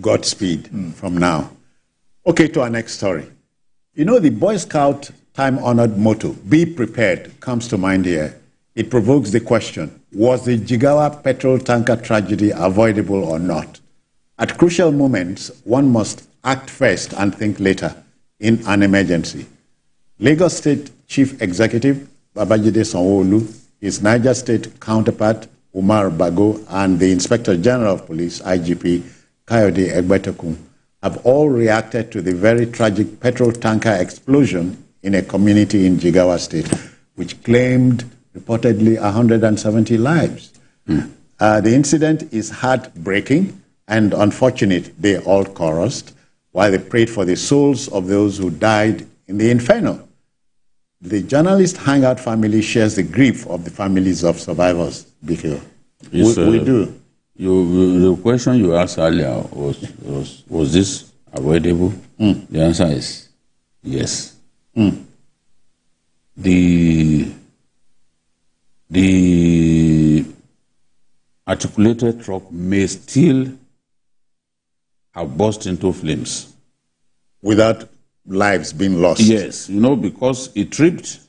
Godspeed from now. Okay, to our next story. You know, the Boy Scout time-honored motto, be prepared, comes to mind here. It provokes the question, was the Jigawa petrol tanker tragedy avoidable or not? At crucial moments, one must act first and think later in an emergency. Lagos State Chief Executive Babajide Sanwo-Olu, his Niger State counterpart Umaru Bago, and the Inspector General of Police, IGP Kayode Egbetokun, have all reacted to the very tragic petrol tanker explosion in a community in Jigawa State, which claimed reportedly 170 lives. The incident is heartbreaking and unfortunate, they all chorused, while they prayed for the souls of those who died in the inferno. The Journalist Hangout family shares the grief of the families of survivors. Before. Yes, we do. The question you asked earlier was this avoidable? The answer is yes. The articulated truck may still have burst into flames. Without lives being lost. Yes, you know, because it tripped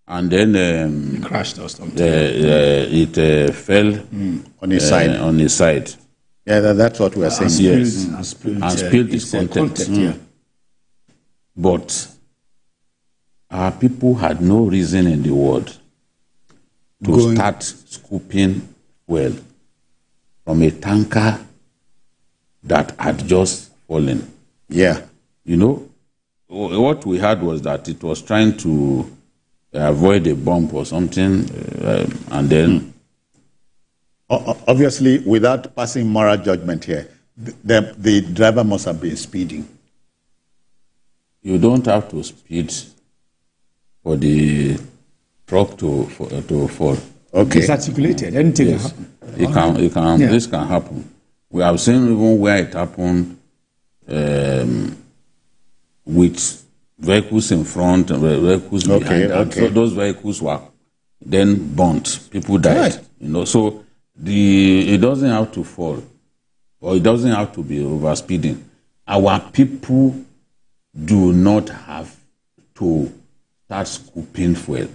and then it crashed or something. It fell on his side. On his side. Yeah, that's what we are saying. Yes, and spilled its content. Yeah. But our people had no reason in the world to start scooping well from a tanker that had just fallen. Yeah. You know, what we had was that it was trying to avoid a bump or something, and then... Obviously, without passing moral judgment here, the driver must have been speeding. You don't have to speed for the truck to fall. Okay. It's articulated. Anything Yes. happen. This can happen. We have seen even where it happened with vehicles in front and vehicles behind. And so those vehicles were then burnt. People died. Right. You know, so it doesn't have to fall, or it doesn't have to be overspeeding. Our people do not have to start scooping fuel.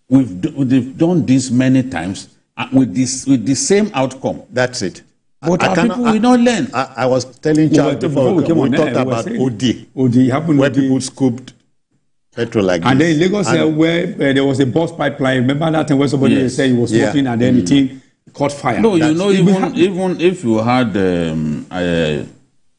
We've done this many times with the same outcome. That's it. But our people will not learn. I was telling Charles before we talked about OD happened where people scooped petrol like and this. then in Lagos, where there was a bus pipeline. Remember that time when somebody said he was smoking and then the thing caught fire? No, you know, even if you had,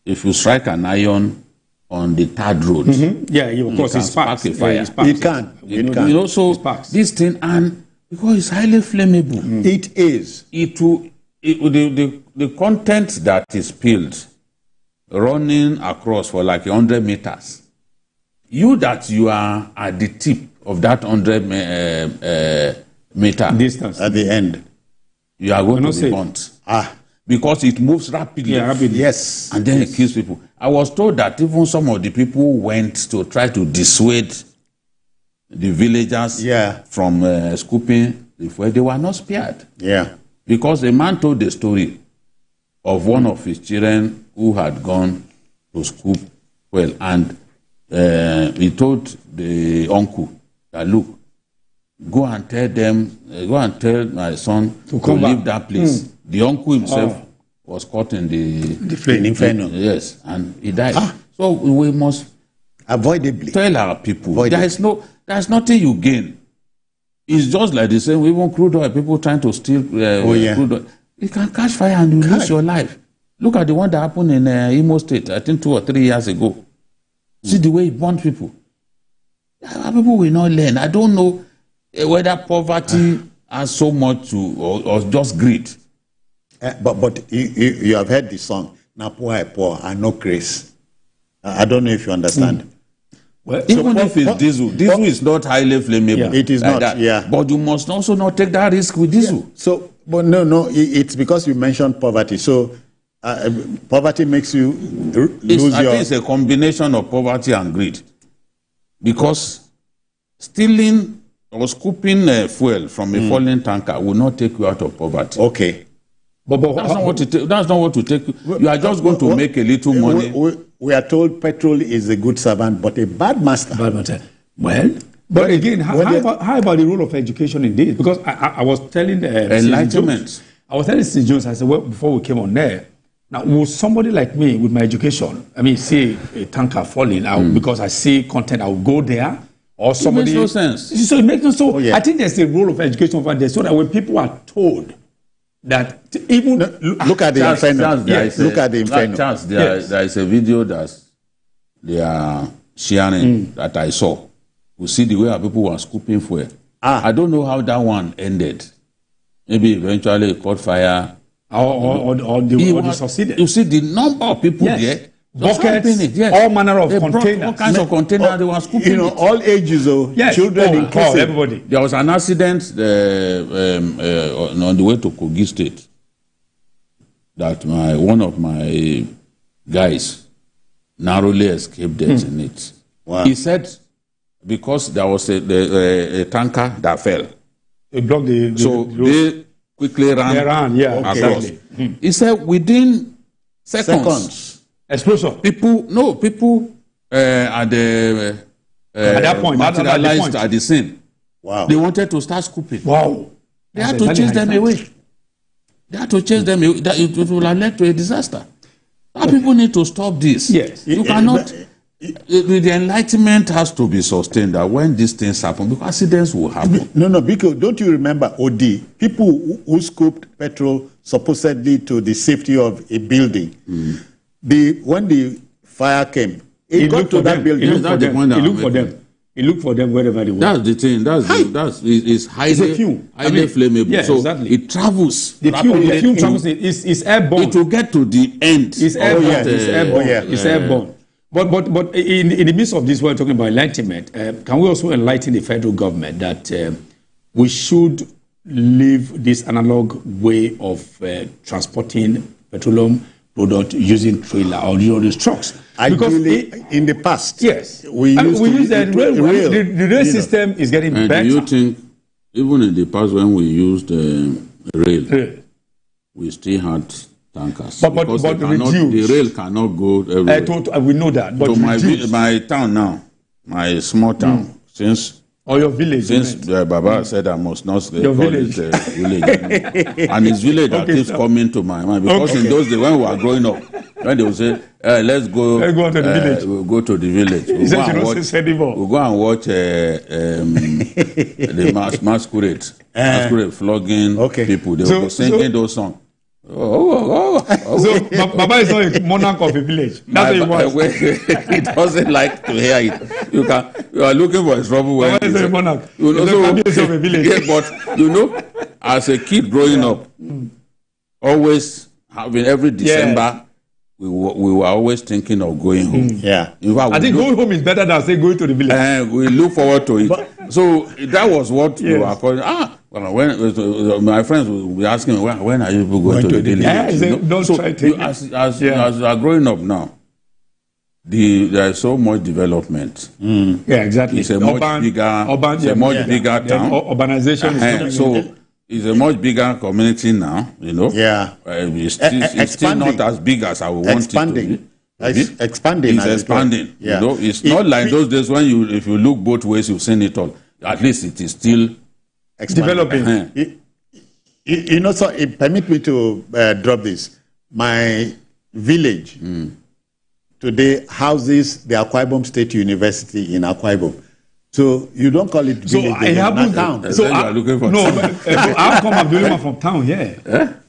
if you strike an iron on the third road, yeah, of course, it sparks. A fire. It can. You know, so this thing, and because it's highly flammable, it is. The content that is spilled running across for like 100 meters, you are at the tip of that 100 meter distance at the end, you are going to be burnt. Because it moves rapidly. Yeah, rapidly. Yes. And then it kills people. I was told that even some of the people went to try to dissuade the villagers from scooping the fuel. They were not spared. Yeah. Because a man told the story of one of his children who had gone to scoop fuel, and he told the uncle that, look, go and tell my son to leave that place. The uncle himself was caught in the flame inferno. Yes, and he died. So we must avoidably tell our people there's nothing you gain. It's just like the same, even crude oil, people trying to steal crude oil. You can catch fire and you lose your life. Look at the one that happened in Imo State, I think 2 or 3 years ago. See the way it burned people. Our people will not learn. I don't know whether poverty has so much to, or just greed. But you have heard the song, "Na poor I poor, and no grace." I don't know if you understand. Well, even if it's diesel is not highly flammable. Yeah. It is like not, that. Yeah. But you must also not take that risk with diesel. Yeah. So, but no, it's because you mentioned poverty. So, poverty makes you lose I think it's a combination of poverty and greed. Because stealing or scooping fuel from a falling tanker will not take you out of poverty. Okay. But that's not what to take. You are just going to make a little money. We are told petrol is a good servant, but a bad master. Well, but again, how about the role of education in this? Because I was telling enlightenment. I was telling Steve Jones, I said, well, before we came on there, now, will somebody like me with my education, I mean, see a tanker falling, because I see content, I will go there, or somebody... It makes no sense. So it makes no sense. I think there's a role of education over there, so that when people are told that even... Look at the inferno. Look at the inferno. Charles, there is a video that they are sharing that I saw. You see the way people were scooping fuel. I don't know how that one ended. Maybe eventually it caught fire. Or they succeeded. You see the number of people there. Buckets, all manner of containers. All kinds of containers, they were scooping. All ages, children, everybody. There was an accident on the way to Kogi State that one of my guys narrowly escaped death in it. Wow. He said because there was a tanker that fell. It blocked they quickly ran. They ran, across. He said within seconds. Explosion. People at that point materialized at the scene. Wow. They wanted to start scooping. Wow. They had to chase them away. It will have led to a disaster. People need to stop this. Yes. You cannot. The enlightenment has to be sustained that when these things happen, because accidents will happen. No, because don't you remember OD? People who scooped petrol supposedly to the safety of a building. When the fire came, it got to that building. He looked for them wherever they were. That's the thing. It's highly flammable. Yes, so exactly. It travels. The fuel travels. It's airborne. It will get to the end. It's airborne. It's airborne. It's airborne. But in the midst of this, we're talking about enlightenment. Can we also enlighten the federal government that we should leave this analog way of transporting petroleum product using trailer or these trucks? Ideally, in the past, yes, we use the rail. The rail system is getting better. Do you think, even in the past when we used rail, we still had tankers? But the rail cannot go everywhere. We know that. But so my town now, my small town, or your village. Since Baba said I must not call it village. And it's village that keeps coming to my mind. Because in those days when we were growing up, when they would say, let's go to the village. We'll go to the village. We'll go and watch the masquerade flogging people. They will be singing those songs. So Baba is not a monarch of a village. That's what he wants. He doesn't like to hear it. You are looking for a trouble when Baba is a monarch. Of a village. Yeah, but as a kid growing up, always having every December, we were always thinking of going home. Yeah. In fact, I think going home is better than say going to the village. We look forward to it. So that was what we were calling. When my friends will be asking me, when are you people going to the village? As you are growing up now, there is so much development. Yeah, exactly. It's a much bigger town. Urbanization. So it's a much bigger community now. Yeah. It's still not as big as I would want it to be. It's expanding. It's expanding. Yeah. It's not like those days when if you look both ways, you've seen it all. At least it is still developing. So permit me to drop this. My village today houses the Akwa Ibom State University in Akwa Ibom. So you don't call it village, it happens town. So I'm the only one from town here.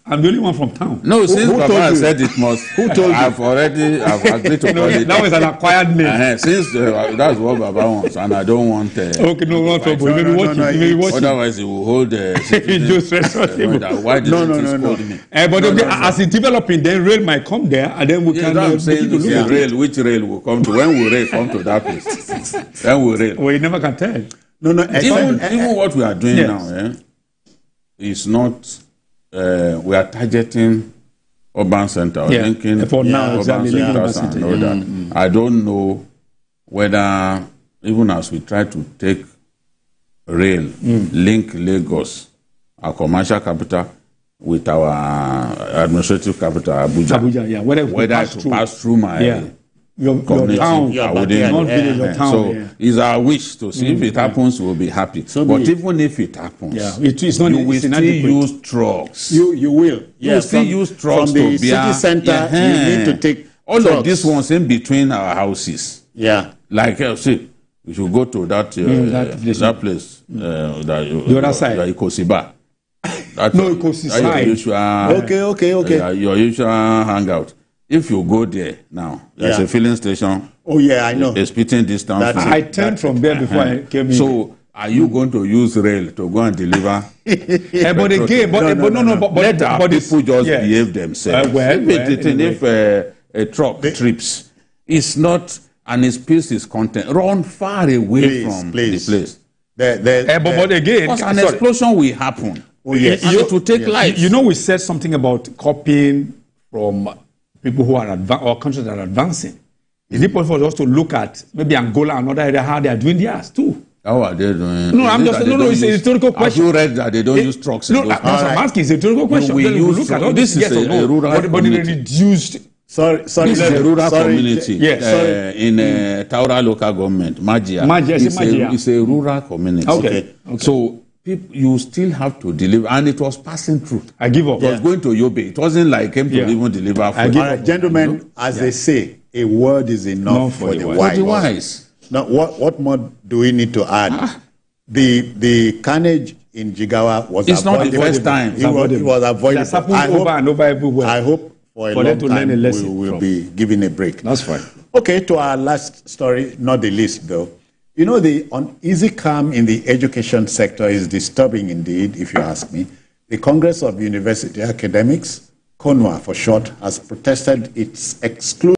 I'm the only one from town. No, since Baba said it must. Who told you? I've agreed to call it. That was an acquired name. Since that's what Baba wants, and I don't want. Okay, no trouble. Maybe watch it. Otherwise, he will hold. Why did you call me? But as it's developing, then rail might come there, and then we can. I'm saying rail. Which rail will come to? When will rail come to that place? When will rail? Well, you never can tell. No. Even what we are doing now, is not. We are targeting urban center. Thinking for now, urban centers and all that. I don't know whether, even as we try to take rail, link Lagos, our commercial capital, with our administrative capital, Abuja. Yeah. Whether to pass through my your community, town, not your town. So it's our wish to see if it happens, we'll be happy. So but even if it happens, it's not, you will still use trucks. You will. You will still use trucks from the to city center. You need to take all trucks. of these ones in between our houses. Yeah. Like see, we should go to that place. The other side. Ikosiba. No, Ikosiba. Okay. Your usual hangout. If you go there now, there's a filling station. Oh yeah, I know. A spitting distance. I turned from there before I came in. So are you going to use rail to go and deliver? But again, let our people just behave themselves. If a truck trips, it's not, and its piece is content, run far away from the place. But again, because an explosion will happen. Oh, yes. And it will take life. You know, we said something about copying from people who are or countries that are advancing. Is it possible for us to look at maybe Angola and other areas how they are doing theirs too? How are they doing? No, it's a rhetorical question. Have you read that they don't use trucks? No, that's what I'm asking. It's a rhetorical question. We look at all this is a rural community. Reduced. Sorry. This is a rural community. Yes. In Taura local government, Magia. It's a rural community. Okay. So you still have to deliver, and it was passing through. I give up. It was going to Yobe. It wasn't like him to even deliver. All right, gentlemen, as they say, a word is enough for the wise. Now, what more do we need to add? The carnage in Jigawa was it's not the first time. It was avoidable. That's happened over and over everywhere. I hope for a long time we will be given a break. That's fine. Okay, to our last story, not the least though. You know, the uneasy calm in the education sector is disturbing indeed, if you ask me. The Congress of University Academics, CONUA for short, has protested its exclusion